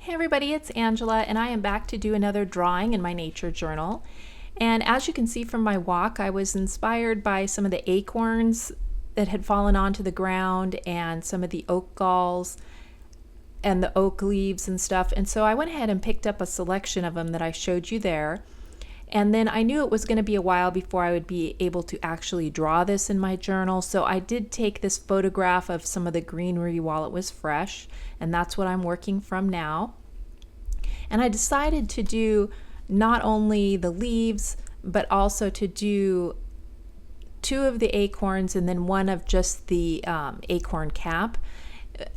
Hey everybody, it's Angela and I am back to do another drawing in my nature journal. And as you can see from my walk, I was inspired by some of the acorns that had fallen onto the ground and some of the oak galls and the oak leaves and stuff. And so I went ahead and picked up a selection of them that I showed you there. And then I knew it was going to be a while before I would be able to actually draw this in my journal. So I did take this photograph of some of the greenery while it was fresh, and that's what I'm working from now. And I decided to do not only the leaves, but also to do two of the acorns and then one of just the acorn cap.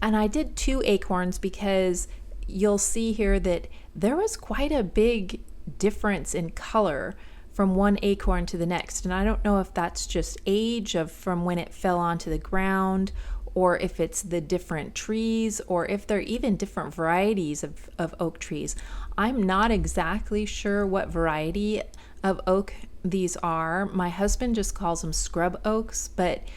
And I did two acorns because you'll see here that there was quite a big difference in color from one acorn to the next, and I don't know if that's just age from when it fell onto the ground, or if it's the different trees, or if they're even different varieties of oak trees. I'm not exactly sure what variety of oak these are. My husband just calls them scrub oaks, but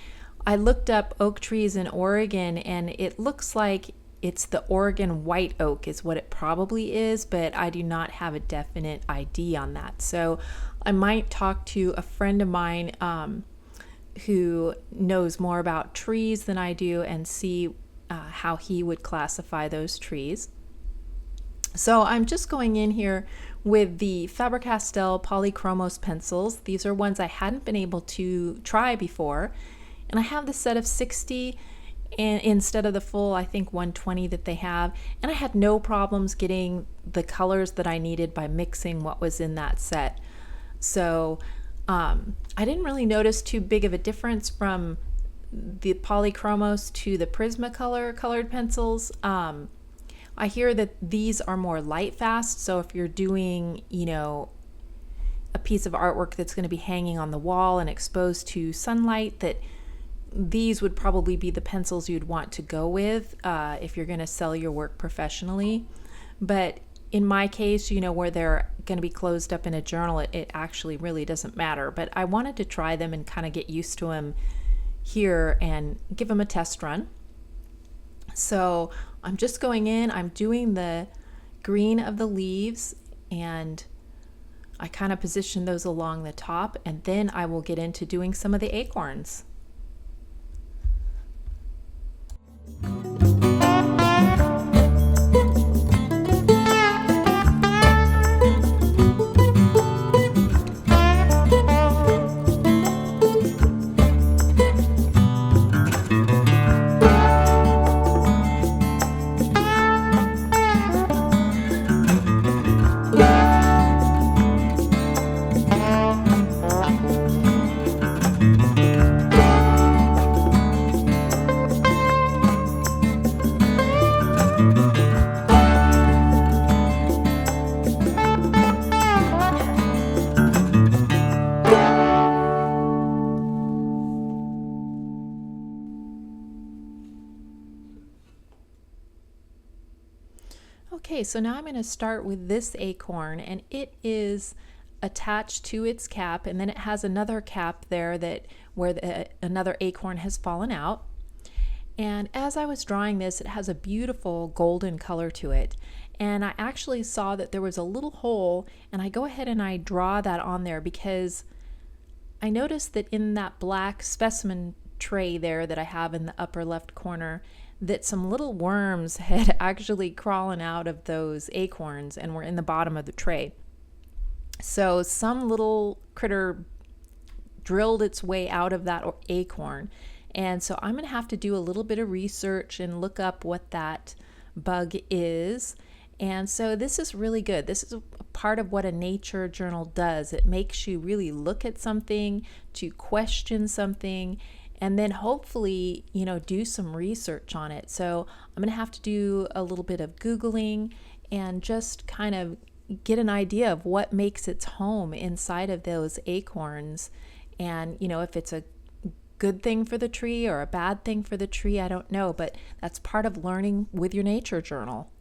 I looked up oak trees in Oregon and it looks like it's the Oregon white oak is what it probably is, but I do not have a definite ID on that. So I might talk to a friend of mine who knows more about trees than I do and see how he would classify those trees. So I'm just going in here with the Faber Castell Polychromos pencils. These are ones I hadn't been able to try before. And I have the set of 60 and instead of the full, I think 120 that they have. And I had no problems getting the colors that I needed by mixing what was in that set. So I didn't really notice too big of a difference from the Polychromos to the Prismacolor colored pencils. I hear that these are more light fast, so if you're doing, a piece of artwork that's going to be hanging on the wall and exposed to sunlight, that these would probably be the pencils you'd want to go with if you're going to sell your work professionally. But in my case, where they're going to be closed up in a journal, it actually really doesn't matter. But I wanted to try them and kind of get used to them here and give them a test run. So I'm just going in, I'm doing the green of the leaves, and I kind of position those along the top, and then I will get into doing some of the acorns. Okay, so now I'm going to start with this acorn, and it is attached to its cap, and then it has another cap there where another acorn has fallen out. And as I was drawing this, it has a beautiful golden color to it. And I actually saw that there was a little hole, and I go ahead and I draw that on there because I noticed that in that black specimen tray there that I have in the upper left corner, that some little worms had actually crawled out of those acorns and were in the bottom of the tray. So some little critter drilled its way out of that acorn. And so I'm going to have to do a little bit of research and look up what that bug is. And so this is really good. This is a part of what a nature journal does. It makes you really look at something, to question something, and then hopefully, do some research on it. So I'm going to have to do a little bit of Googling and just kind of get an idea of what makes its home inside of those acorns. And, if it's a good thing for the tree or a bad thing for the tree, I don't know, but that's part of learning with your nature journal.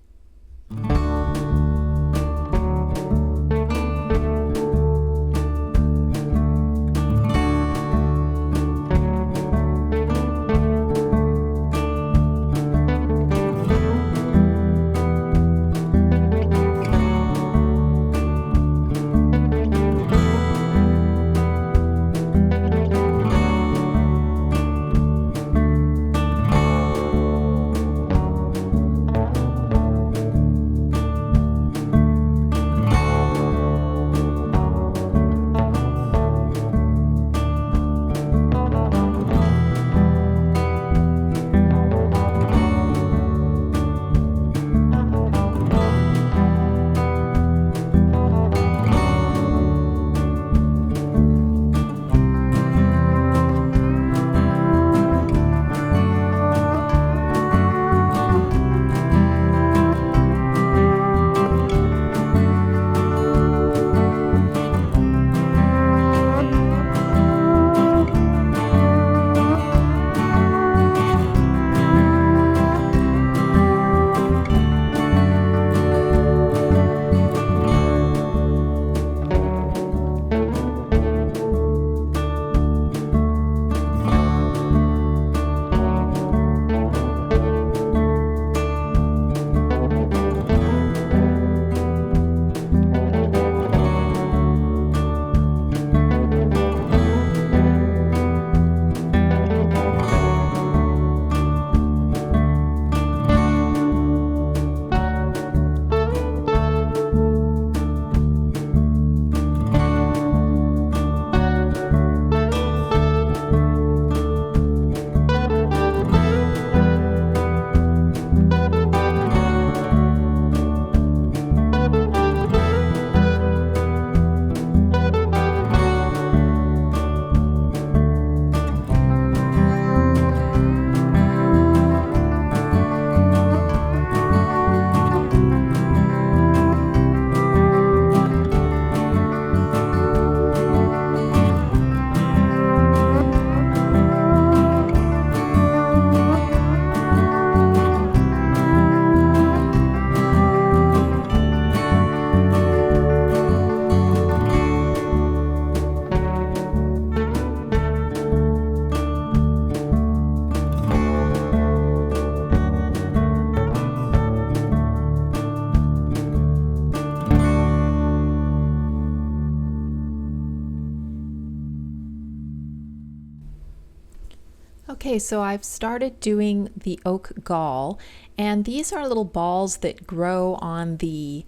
Okay, so I've started doing the oak gall, and these are little balls that grow on the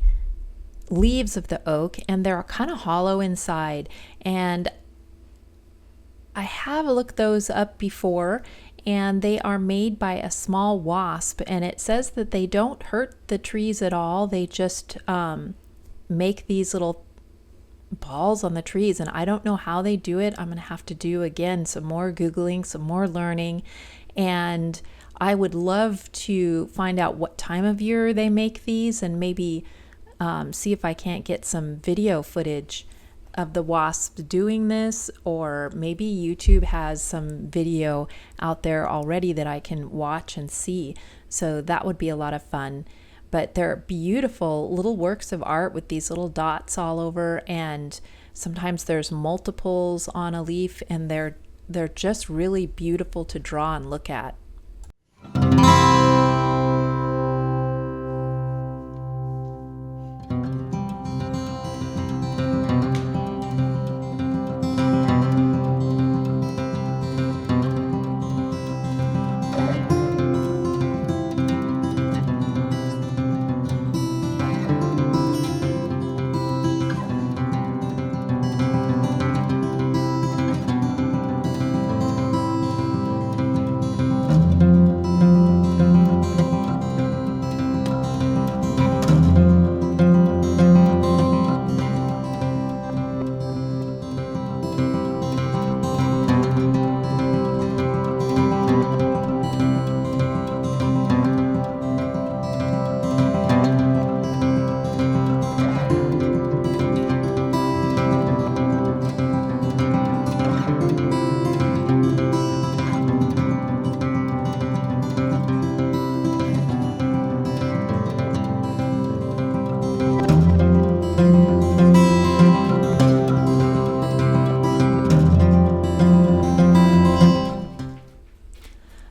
leaves of the oak, and they're kind of hollow inside. And I have looked those up before, and they are made by a small wasp, and it says that they don't hurt the trees at all. They just make these little balls on the trees, and I don't know how they do it. I'm gonna have to do again some more Googling, some more learning, and I would love to find out what time of year they make these, and maybe see if I can't get some video footage of the wasps doing this, or maybe YouTube has some video out there already that I can watch and see. So that would be a lot of fun. But they're beautiful little works of art with these little dots all over, and sometimes there's multiples on a leaf, and they're just really beautiful to draw and look at.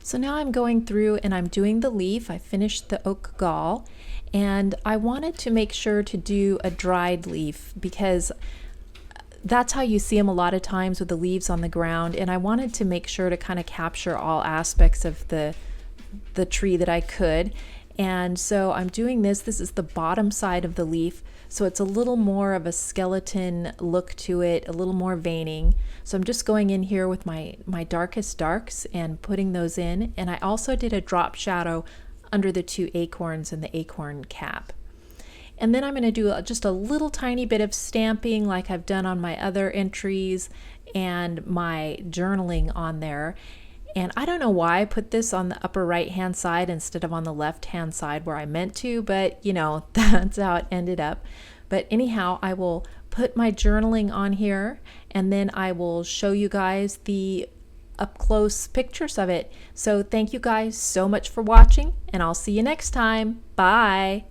So now I'm going through and I'm doing the leaf. I finished the oak gall, and I wanted to make sure to do a dried leaf because that's how you see them a lot of times with the leaves on the ground, and I wanted to make sure to kind of capture all aspects of the tree that I could. And so I'm doing this. This is the bottom side of the leaf, so it's a little more of a skeleton look to it, a little more veining. So I'm just going in here with my darkest darks and putting those in. And I also did a drop shadow under the two acorns and the acorn cap. And then I'm going to do just a little tiny bit of stamping like I've done on my other entries and my journaling on there. And I don't know why I put this on the upper right hand side instead of on the left hand side where I meant to, but you know, that's how it ended up. But anyhow, I will put my journaling on here, and then I will show you guys the up close pictures of it. So thank you guys so much for watching, and I'll see you next time. Bye.